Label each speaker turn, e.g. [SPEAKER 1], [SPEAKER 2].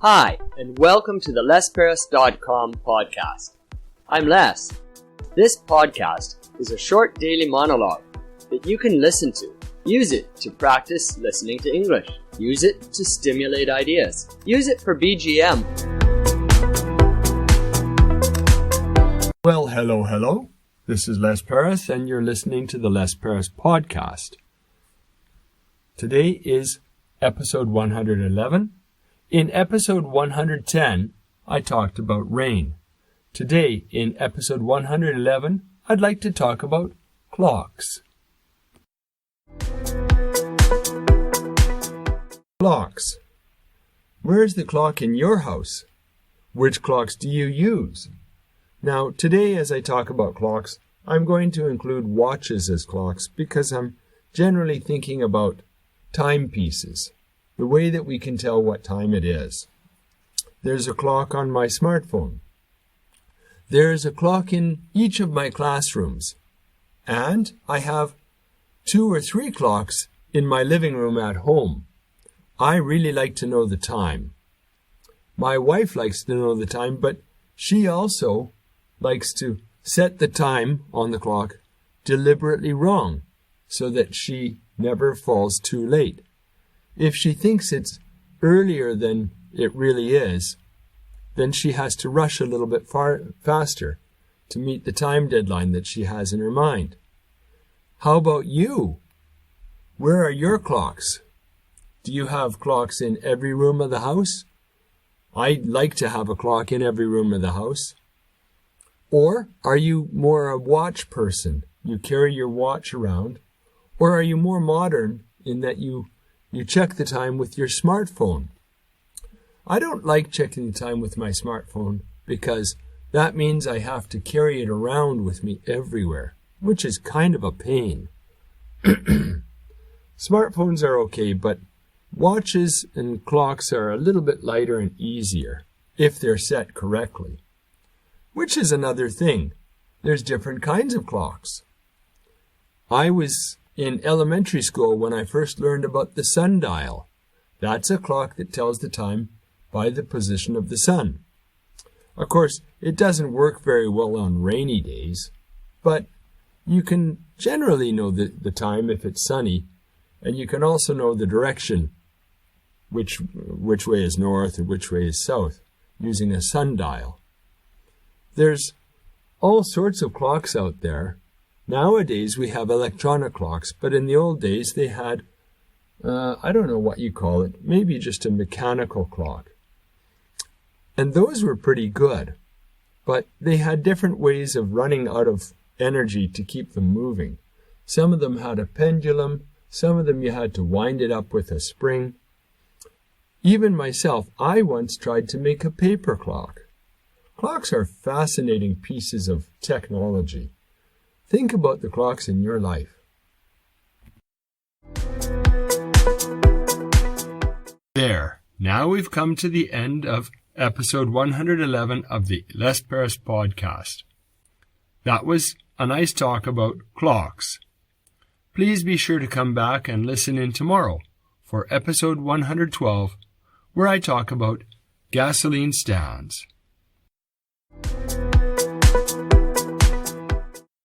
[SPEAKER 1] Hi, and welcome to the LesParis.com podcast. I'm Les. This podcast is a short daily monologue that you can listen to. Use it to practice listening to English. Use it to stimulate ideas. Use it for BGM.
[SPEAKER 2] Well, hello. This is Les Paris, and you're listening to the Les Paris podcast. Today is episode 111. In episode 110, I talked about rain. Today, in episode 111, I'd like to talk about clocks. Clocks. Where's the clock in your house? Which clocks do you use? Now, today as I talk about clocks, I'm going to include watches as clocks because I'm generally thinking about timepieces, the way that we can tell what time it is. There's a clock on my smartphone. There's a clock in each of my classrooms. And I have 2 or 3 clocks in my living room at home. I really like to know the time. My wife likes to know the time, but she also likes to set the time on the clock deliberately wrong so that she never falls too late. If she thinks it's earlier than it really is, then she has to rush a little bit faster to meet the time deadline that she has in her mind. How about you? Where are your clocks? Do you have clocks in every room of the house? I'd like to have a clock in every room of the house. Or are you more a watch person? You carry your watch around? Or are you more modern in that you check the time with your smartphone? I don't like checking the time with my smartphone because that means I have to carry it around with me everywhere, which is kind of a pain. Smartphones are okay, but watches and clocks are a little bit lighter and easier if they're set correctly. Which is another thing. There's different kinds of clocks. I was in elementary school when I first learned about the sundial. That's a clock that tells the time by the position of the sun. Of course, it doesn't work very well on rainy days, but you can generally know the time if it's sunny, and you can also know the direction, which way is north or which way is south, using a sundial. There's all sorts of clocks out there. Nowadays we have electronic clocks, but in the old days they had, I don't know what you call it, maybe just a mechanical clock. And those were pretty good, but they had different ways of running out of energy to keep them moving. Some of them had a pendulum, some of them you had to wind it up with a spring. Even myself, I once tried to make a paper clock. Clocks are fascinating pieces of technology. Think about the clocks in your life. There. Now we've come to the end of episode 111 of the Les Paris podcast. That was a nice talk about clocks. Please be sure to come back and listen in tomorrow for episode 112, where I talk about gasoline stands.